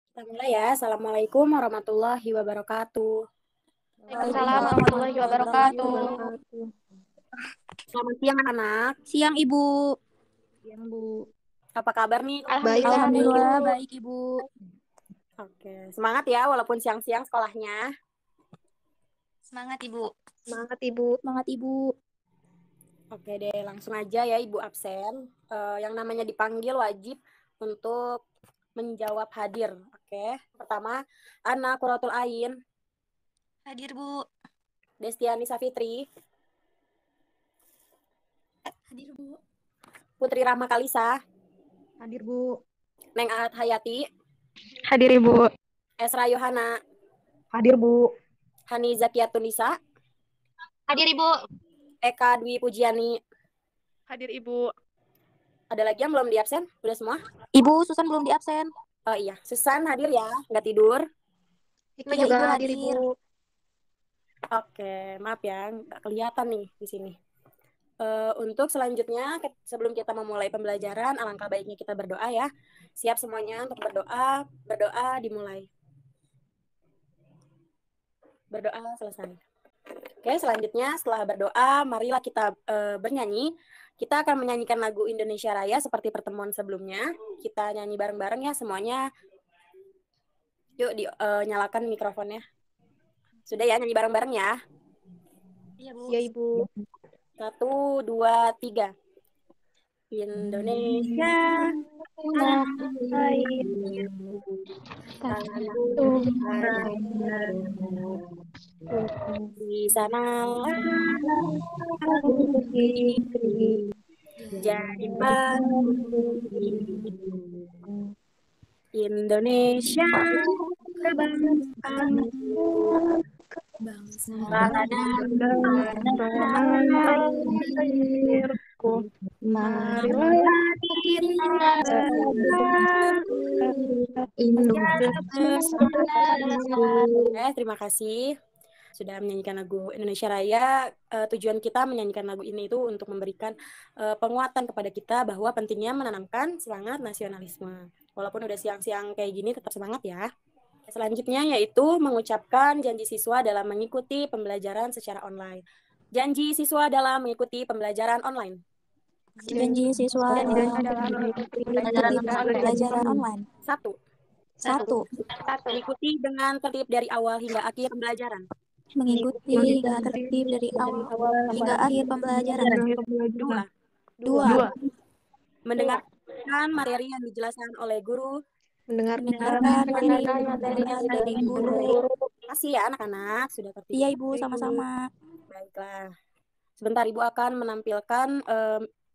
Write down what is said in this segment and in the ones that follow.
Kita mulai ya. Assalamualaikum warahmatullahi wabarakatuh. Waalaikumsalam warahmatullahi wabarakatuh. Selamat siang anak-anak. Siang Ibu. Siang, Bu. Apa kabar nih? Alhamdulillah, Alhamdulillah Bu. baik Ibu. Oke, semangat ya walaupun siang-siang sekolahnya. Semangat Ibu. Semangat, Ibu. Semangat Ibu. Oke deh, langsung aja ya Ibu absen. Yang namanya dipanggil wajib untuk menjawab hadir. Oke, pertama Ana Quratul Ain, Hadir Bu. Destiani Safitri, Hadir Bu. Putri Rahma Kalisa, Hadir, Bu. Neng Aat Hayati, Hadir, Ibu. Esra Yohana, Hadir, Bu. Hani Zakiatunisa, Hadir Ibu. Eka Dwi Pujiani. Hadir, Ibu. Ada lagi yang belum di absen? Udah semua? Ibu Susan belum di absen. Oh iya, Susan hadir ya, nggak tidur. Hikmah Iya, juga Ibu hadir, hadir. Ibu. Oke, maaf ya, nggak kelihatan nih di sini. Untuk selanjutnya, sebelum kita memulai pembelajaran, alangkah baiknya kita berdoa ya. Siap semuanya untuk berdoa. Berdoa dimulai. Berdoa selesai. Oke, selanjutnya setelah berdoa, marilah kita bernyanyi. Kita akan menyanyikan lagu Indonesia Raya seperti pertemuan sebelumnya. Kita nyanyi bareng-bareng ya semuanya. Yuk, nyalakan mikrofonnya. Sudah ya, nyanyi bareng-bareng ya. Iya Bu. Ya, Ibu. 1, 2, 3. Indonesia di sanalah jadi Indonesia kebangsaan bangsa marilah kita terima kasih sudah menyanyikan lagu Indonesia Raya. Tujuan kita menyanyikan lagu ini itu untuk memberikan penguatan kepada kita bahwa pentingnya menanamkan semangat nasionalisme. Walaupun udah siang-siang kayak gini, tetap semangat ya. Selanjutnya yaitu mengucapkan janji siswa dalam mengikuti pembelajaran secara online. Janji siswa dalam mengikuti pembelajaran online. Janji siswa dalam mengikuti pembelajaran online. 1. Mengikuti dengan tertib dari awal hingga akhir pembelajaran. Mengikuti hingga tertib dari awal hingga akhir pembelajaran. 2. Mendengarkan materi yang dijelaskan oleh guru. Mendengarkan materi dari guru. Terima kasih ya anak-anak sudah tertib. Iya Ibu, sama-sama. Baiklah. Sebentar Ibu akan menampilkan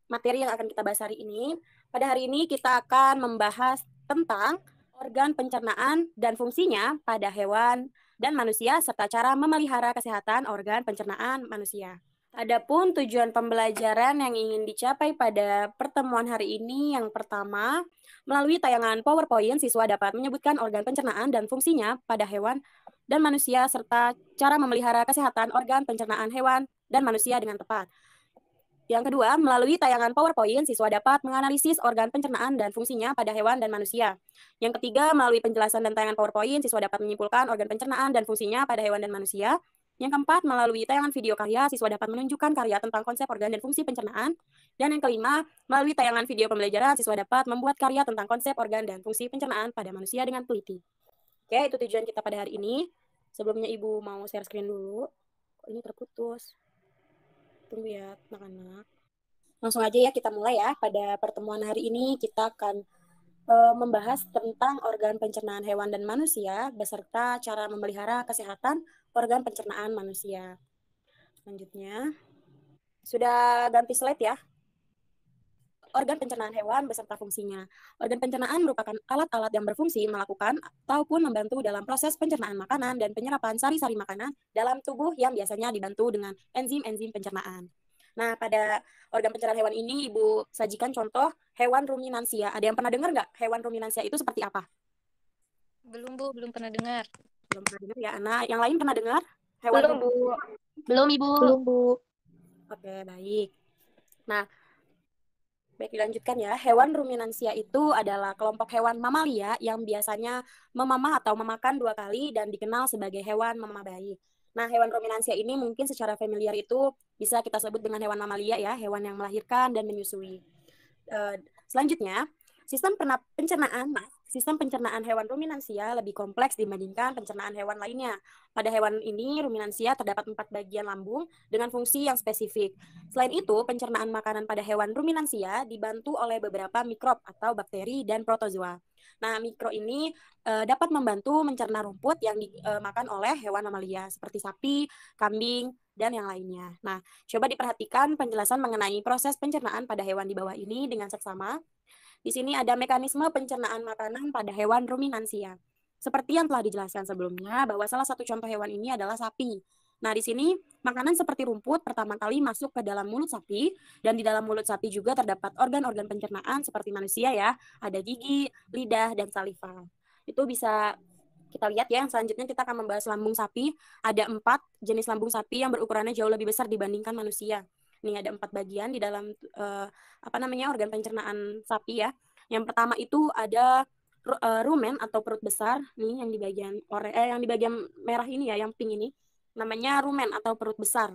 materi yang akan kita bahas hari ini. Pada hari ini kita akan membahas tentang organ pencernaan dan fungsinya pada hewan dan manusia serta cara memelihara kesehatan organ pencernaan manusia. Adapun tujuan pembelajaran yang ingin dicapai pada pertemuan hari ini yang pertama, melalui tayangan PowerPoint siswa dapat menyebutkan organ pencernaan dan fungsinya pada hewan dan manusia serta cara memelihara kesehatan organ pencernaan hewan dan manusia dengan tepat. Yang kedua, melalui tayangan PowerPoint, siswa dapat menganalisis organ pencernaan dan fungsinya pada hewan dan manusia. Yang ketiga, melalui penjelasan dan tayangan PowerPoint, siswa dapat menyimpulkan organ pencernaan dan fungsinya pada hewan dan manusia. Yang keempat, melalui tayangan video karya, siswa dapat menunjukkan karya tentang konsep organ dan fungsi pencernaan. Dan yang kelima, melalui tayangan video pembelajaran, siswa dapat membuat karya tentang konsep organ dan fungsi pencernaan pada manusia dengan teliti. Oke, itu tujuan kita pada hari ini. Sebelumnya Ibu mau share screen dulu. Kok ini terputus? Tunggu ya, anak-anak. Langsung aja ya kita mulai ya. Pada pertemuan hari ini kita akan membahas tentang organ pencernaan hewan dan manusia beserta cara memelihara kesehatan organ pencernaan manusia. Selanjutnya, sudah ganti slide ya. Organ pencernaan hewan beserta fungsinya. Organ pencernaan merupakan alat-alat yang berfungsi melakukan ataupun membantu dalam proses pencernaan makanan dan penyerapan sari-sari makanan dalam tubuh yang biasanya dibantu dengan enzim-enzim pencernaan. Nah, pada organ pencernaan hewan ini Ibu sajikan contoh hewan ruminansia. Ada yang pernah dengar nggak hewan ruminansia itu seperti apa? Belum Bu, belum pernah dengar. Belum pernah dengar ya, Ana. Yang lain pernah dengar? Hewan Belum, Bu. Belum Ibu. Belum, Bu. Oke, baik. Nah, Baik, dilanjutkan ya. Hewan ruminansia itu adalah kelompok hewan mamalia yang biasanya memamah atau memakan 2 kali dan dikenal sebagai hewan memamah bayi. Nah, hewan ruminansia ini mungkin secara familiar itu bisa kita sebut dengan hewan mamalia ya, hewan yang melahirkan dan menyusui. Selanjutnya, sistem pencernaan hewan ruminansia lebih kompleks dibandingkan pencernaan hewan lainnya. Pada hewan ini, ruminansia terdapat 4 bagian lambung dengan fungsi yang spesifik. Selain itu, pencernaan makanan pada hewan ruminansia dibantu oleh beberapa mikrob atau bakteri dan protozoa. Nah, mikro ini dapat membantu mencerna rumput yang dimakan oleh hewan mamalia seperti sapi, kambing, dan yang lainnya. Nah, coba diperhatikan penjelasan mengenai proses pencernaan pada hewan di bawah ini dengan seksama. Di sini ada mekanisme pencernaan makanan pada hewan ruminansia. Seperti yang telah dijelaskan sebelumnya, bahwa salah satu contoh hewan ini adalah sapi. Nah, di sini makanan seperti rumput pertama kali masuk ke dalam mulut sapi, dan di dalam mulut sapi juga terdapat organ-organ pencernaan seperti manusia ya, ada gigi, lidah, dan saliva. Itu bisa kita lihat ya. Selanjutnya kita akan membahas lambung sapi. Ada 4 jenis lambung sapi yang berukurannya jauh lebih besar dibandingkan manusia. Nih ada 4 bagian di dalam organ pencernaan sapi ya. Yang pertama itu ada rumen atau perut besar nih yang di bagian merah ini ya, yang pink ini namanya rumen atau perut besar.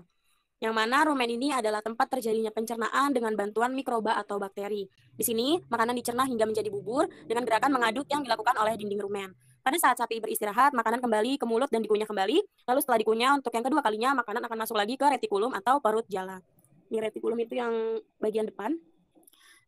Yang mana rumen ini adalah tempat terjadinya pencernaan dengan bantuan mikroba atau bakteri. Di sini makanan dicerna hingga menjadi bubur dengan gerakan mengaduk yang dilakukan oleh dinding rumen. Pada saat sapi beristirahat, makanan kembali ke mulut dan dikunyah kembali. Lalu setelah dikunyah untuk yang kedua kalinya, makanan akan masuk lagi ke retikulum atau perut jala. Ini retikulum itu yang bagian depan,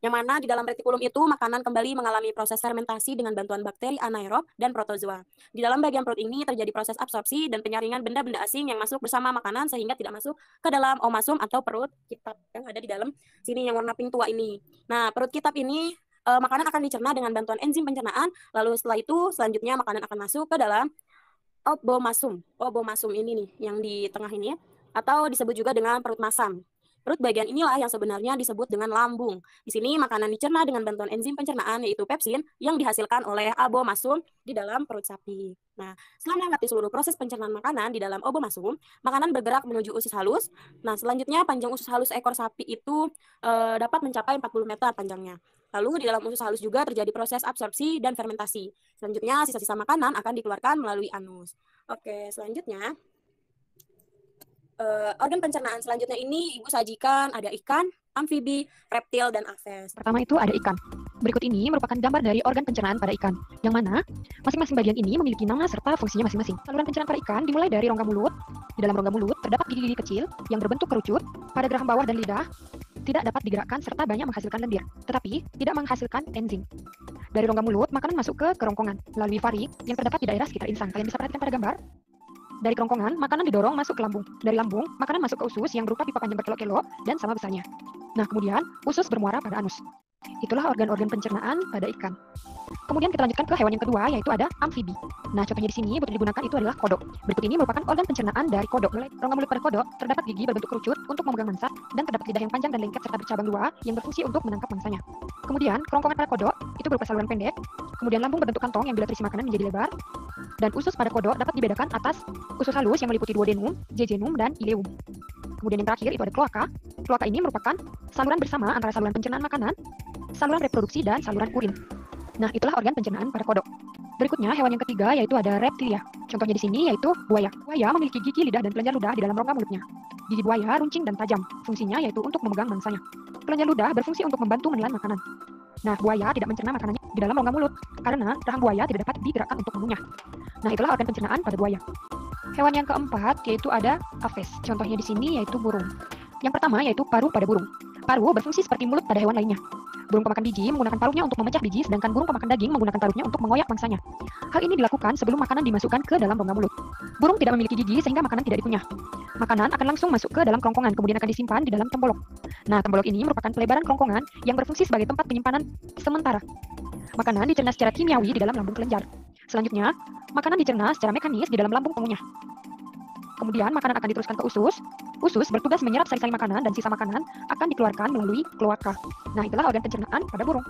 yang mana di dalam retikulum itu makanan kembali mengalami proses fermentasi dengan bantuan bakteri anaerob dan protozoa. Di dalam bagian perut ini terjadi proses absorpsi dan penyaringan benda-benda asing yang masuk bersama makanan sehingga tidak masuk ke dalam omasum atau perut kitab yang ada di dalam sini yang warna pink tua ini. Nah, perut kitab ini makanan akan dicerna dengan bantuan enzim pencernaan, lalu setelah itu selanjutnya makanan akan masuk ke dalam obomasum. Obomasum ini nih yang di tengah ini atau disebut juga dengan perut masam. Perut bagian inilah yang sebenarnya disebut dengan lambung. Di sini makanan dicerna dengan bantuan enzim pencernaan yaitu pepsin yang dihasilkan oleh abomasum di dalam perut sapi. Nah, setelah melewati seluruh proses pencernaan makanan di dalam abomasum, makanan bergerak menuju usus halus. Nah, selanjutnya panjang usus halus ekor sapi itu dapat mencapai 40 meter panjangnya. Lalu di dalam usus halus juga terjadi proses absorpsi dan fermentasi. Selanjutnya sisa-sisa makanan akan dikeluarkan melalui anus. Oke, selanjutnya organ pencernaan selanjutnya ini Ibu sajikan ada ikan, amfibi, reptil, dan aves. Pertama itu ada ikan. Berikut ini merupakan gambar dari organ pencernaan pada ikan, yang mana masing-masing bagian ini memiliki nama serta fungsinya masing-masing. Saluran pencernaan pada ikan dimulai dari rongga mulut. Di dalam rongga mulut terdapat gigi-gigi kecil yang berbentuk kerucut. Pada geraham bawah dan lidah tidak dapat digerakkan serta banyak menghasilkan lendir, tetapi tidak menghasilkan enzim. Dari rongga mulut, makanan masuk ke kerongkongan melalui varik yang terdapat di daerah sekitar insang. Kalian bisa perhatikan pada gambar. Dari kerongkongan, makanan didorong masuk ke lambung. Dari lambung, makanan masuk ke usus yang berupa pipa panjang berkelok-kelok dan sama besarnya. Nah, kemudian usus bermuara pada anus. Itulah organ-organ pencernaan pada ikan. Kemudian kita lanjutkan ke hewan yang kedua, yaitu ada amfibi. Nah, contohnya di sini buat digunakan itu adalah kodok. Berikut ini merupakan organ pencernaan dari kodok. Mulai rongga mulut pada kodok terdapat gigi berbentuk kerucut untuk memegang mangsa dan terdapat lidah yang panjang dan lengket serta bercabang dua yang berfungsi untuk menangkap mangsanya. Kemudian kerongkongan pada kodok itu berupa saluran pendek. Kemudian lambung berbentuk kantong yang bila terisi makanan menjadi lebar. Dan usus pada kodok dapat dibedakan atas usus halus yang meliputi duodenum, jejunum, dan ileum. Kemudian yang terakhir itu ada kloaka. Kloaka ini merupakan saluran bersama antara saluran pencernaan makanan, saluran reproduksi, dan saluran urin. Nah, itulah organ pencernaan pada kodok. Berikutnya, hewan yang ketiga yaitu ada reptilia. Contohnya di sini yaitu buaya. Buaya memiliki gigi, lidah, dan kelenjar ludah di dalam rongga mulutnya. Gigi buaya runcing dan tajam. Fungsinya yaitu untuk memegang mangsanya. Kelenjar ludah berfungsi untuk membantu menelan makanan. Nah, buaya tidak mencerna makanannya di dalam rongga mulut karena rahang buaya tidak dapat digerakkan untuk mengunyah. Nah, itulah organ pencernaan pada buaya. Hewan yang keempat yaitu ada aves. Contohnya di sini yaitu burung. Yang pertama yaitu paruh pada burung. Paruh berfungsi seperti mulut pada hewan lainnya. Burung pemakan biji menggunakan paruhnya untuk memecah biji, sedangkan burung pemakan daging menggunakan paruhnya untuk mengoyak mangsanya. Hal ini dilakukan sebelum makanan dimasukkan ke dalam rongga mulut. Burung tidak memiliki gigi sehingga makanan tidak dikunyah. Makanan akan langsung masuk ke dalam kerongkongan, kemudian akan disimpan di dalam tembolok. Nah, tembolok ini merupakan pelebaran kerongkongan yang berfungsi sebagai tempat penyimpanan sementara. Makanan dicerna secara kimiawi di dalam lambung kelenjar. Selanjutnya, makanan dicerna secara mekanis di dalam lambung pengunyah. Kemudian makanan akan diteruskan ke usus. Usus bertugas menyerap sari-sari makanan dan sisa makanan akan dikeluarkan melalui kloaka. Nah, itulah organ pencernaan pada burung.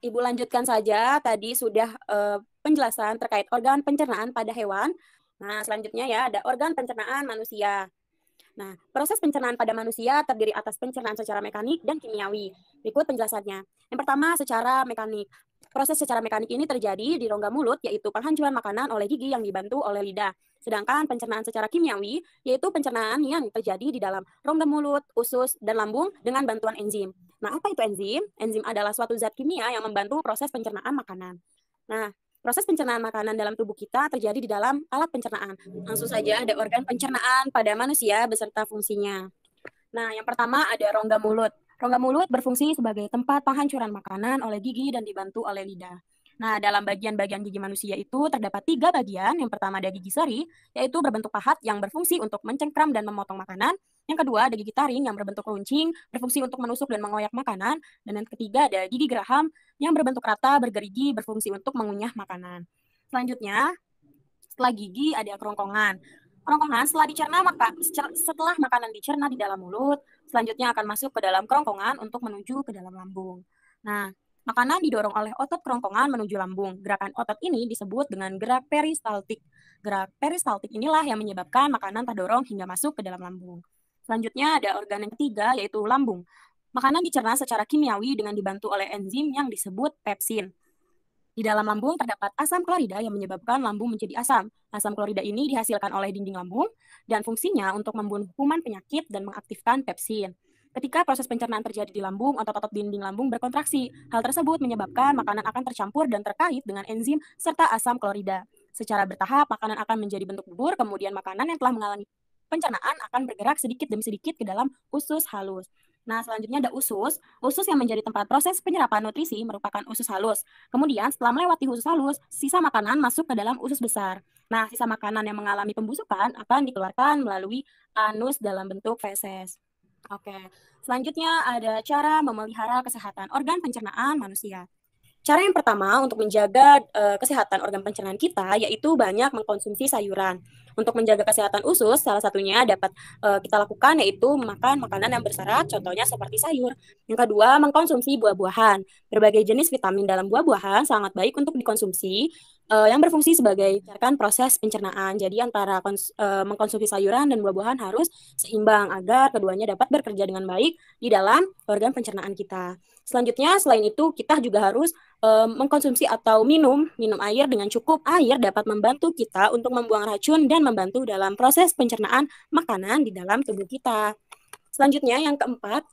Ibu lanjutkan saja, tadi sudah penjelasan terkait organ pencernaan pada hewan. Nah, selanjutnya ya ada organ pencernaan manusia. Nah, proses pencernaan pada manusia terdiri atas pencernaan secara mekanik dan kimiawi. Berikut penjelasannya. Yang pertama, secara mekanik. Proses secara mekanik ini terjadi di rongga mulut, yaitu penghancuran makanan oleh gigi yang dibantu oleh lidah. Sedangkan pencernaan secara kimiawi, yaitu pencernaan yang terjadi di dalam rongga mulut, usus, dan lambung dengan bantuan enzim. Nah, apa itu enzim? Enzim adalah suatu zat kimia yang membantu proses pencernaan makanan. Nah, proses pencernaan makanan dalam tubuh kita terjadi di dalam alat pencernaan. Langsung saja ada organ pencernaan pada manusia beserta fungsinya. Nah, yang pertama ada rongga mulut. Rongga mulut berfungsi sebagai tempat penghancuran makanan oleh gigi dan dibantu oleh lidah. Nah, dalam bagian-bagian gigi manusia itu terdapat 3 bagian. Yang pertama ada gigi seri, yaitu berbentuk pahat yang berfungsi untuk mencengkram dan memotong makanan. Yang kedua ada gigi taring yang berbentuk runcing, berfungsi untuk menusuk dan mengoyak makanan. Dan yang ketiga ada gigi geraham yang berbentuk rata, bergerigi, berfungsi untuk mengunyah makanan. Selanjutnya, setelah gigi ada kerongkongan. Kerongkongan setelah makanan dicerna di dalam mulut, selanjutnya akan masuk ke dalam kerongkongan untuk menuju ke dalam lambung. Nah, makanan didorong oleh otot kerongkongan menuju lambung. Gerakan otot ini disebut dengan gerak peristaltik. Gerak peristaltik inilah yang menyebabkan makanan terdorong hingga masuk ke dalam lambung. Selanjutnya ada organ yang ketiga, yaitu lambung. Makanan dicerna secara kimiawi dengan dibantu oleh enzim yang disebut pepsin. Di dalam lambung terdapat asam klorida yang menyebabkan lambung menjadi asam. Asam klorida ini dihasilkan oleh dinding lambung dan fungsinya untuk membunuh kuman penyakit dan mengaktifkan pepsin. Ketika proses pencernaan terjadi di lambung, otot-otot dinding lambung berkontraksi. Hal tersebut menyebabkan makanan akan tercampur dan terkait dengan enzim serta asam klorida. Secara bertahap, makanan akan menjadi bentuk bubur, kemudian makanan yang telah mengalami pencernaan akan bergerak sedikit demi sedikit ke dalam usus halus. Nah, selanjutnya ada usus. Usus yang menjadi tempat proses penyerapan nutrisi merupakan usus halus. Kemudian, setelah melewati usus halus, sisa makanan masuk ke dalam usus besar. Nah, sisa makanan yang mengalami pembusukan akan dikeluarkan melalui anus dalam bentuk feses. Oke, selanjutnya ada cara memelihara kesehatan organ pencernaan manusia. Cara yang pertama untuk menjaga kesehatan organ pencernaan kita yaitu banyak mengkonsumsi sayuran. Untuk menjaga kesehatan usus, salah satunya dapat kita lakukan yaitu makan makanan yang berserat, contohnya seperti sayur. Yang kedua, mengkonsumsi buah-buahan. Berbagai jenis vitamin dalam buah-buahan sangat baik untuk dikonsumsi, yang berfungsi sebagai proses pencernaan. Jadi antara mengkonsumsi sayuran dan buah-buahan harus seimbang agar keduanya dapat bekerja dengan baik di dalam organ pencernaan kita. Selanjutnya, selain itu kita juga harus mengkonsumsi atau minum air dengan cukup air dapat membantu kita untuk membuang racun dan membantu dalam proses pencernaan makanan di dalam tubuh kita. Selanjutnya yang keempat,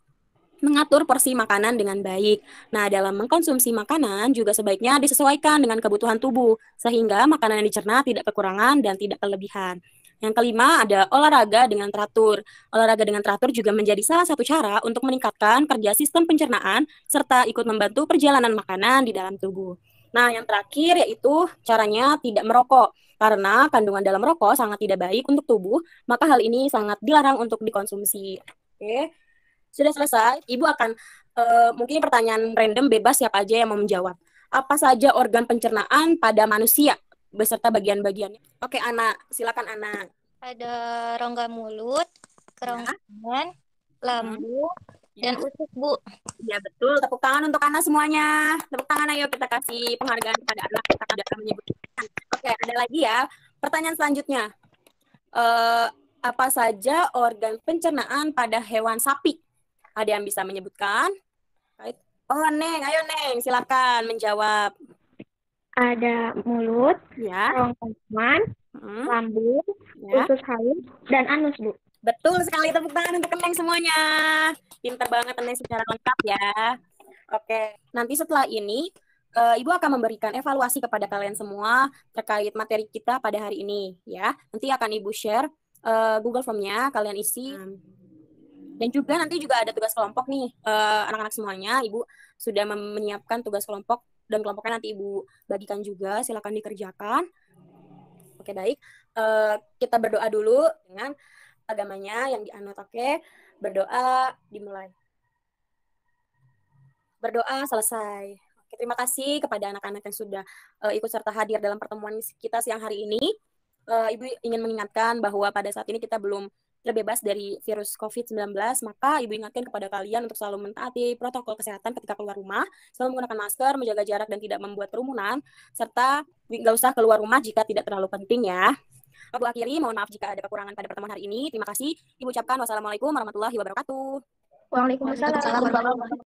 mengatur porsi makanan dengan baik. Nah, dalam mengkonsumsi makanan juga sebaiknya disesuaikan dengan kebutuhan tubuh sehingga makanan yang dicerna tidak kekurangan dan tidak kelebihan. Yang kelima ada olahraga dengan teratur. Olahraga dengan teratur juga menjadi salah satu cara untuk meningkatkan kerja sistem pencernaan serta ikut membantu perjalanan makanan di dalam tubuh. Nah, yang terakhir yaitu caranya tidak merokok. Karena kandungan dalam rokok sangat tidak baik untuk tubuh, maka hal ini sangat dilarang untuk dikonsumsi. Oke, sudah selesai. Ibu akan mungkin pertanyaan random bebas siapa aja yang mau menjawab. Apa saja organ pencernaan pada manusia beserta bagian-bagiannya? Oke, Ana, silakan Ana. Ada rongga mulut, kerongkongan, lambung, dan usus, Bu. Ya, betul. Tepuk tangan untuk Ana semuanya. Tepuk tangan, ayo kita kasih penghargaan kepada anak kita sudah menyebutkan. Oke, ada lagi ya. Pertanyaan selanjutnya. Apa saja organ pencernaan pada hewan sapi? Ada yang bisa menyebutkan? Oh, Neng. Ayo, Neng. Silakan menjawab. Ada mulut, Ya. kerongkongan, lambung, Ya. usus halus, dan anus, Bu. Betul sekali, tepuk tangan untuk Neng semuanya. Pintar banget Neng secara lengkap ya. Oke, nanti setelah ini Ibu akan memberikan evaluasi kepada kalian semua terkait materi kita pada hari ini ya. Nanti akan Ibu share Google Form-nya, kalian isi. Dan juga nanti juga ada tugas kelompok nih, anak-anak semuanya. Ibu sudah menyiapkan tugas kelompok dan kelompoknya nanti Ibu bagikan juga, silakan dikerjakan. Oke, baik. Kita berdoa dulu dengan agamanya yang dianut. Oke, berdoa dimulai. Berdoa selesai. Oke, terima kasih kepada anak-anak yang sudah ikut serta hadir dalam pertemuan kita siang hari ini. Ibu ingin mengingatkan bahwa pada saat ini kita belum terbebas dari virus COVID-19, maka Ibu ingatkan kepada kalian untuk selalu mentaati protokol kesehatan ketika keluar rumah, selalu menggunakan masker, menjaga jarak dan tidak membuat kerumunan, serta nggak usah keluar rumah jika tidak terlalu penting ya. Waktu akhiri, mohon maaf jika ada kekurangan pada pertemuan hari ini. Terima kasih. Ibu ucapkan wassalamualaikum warahmatullahi wabarakatuh. Waalaikumsalam.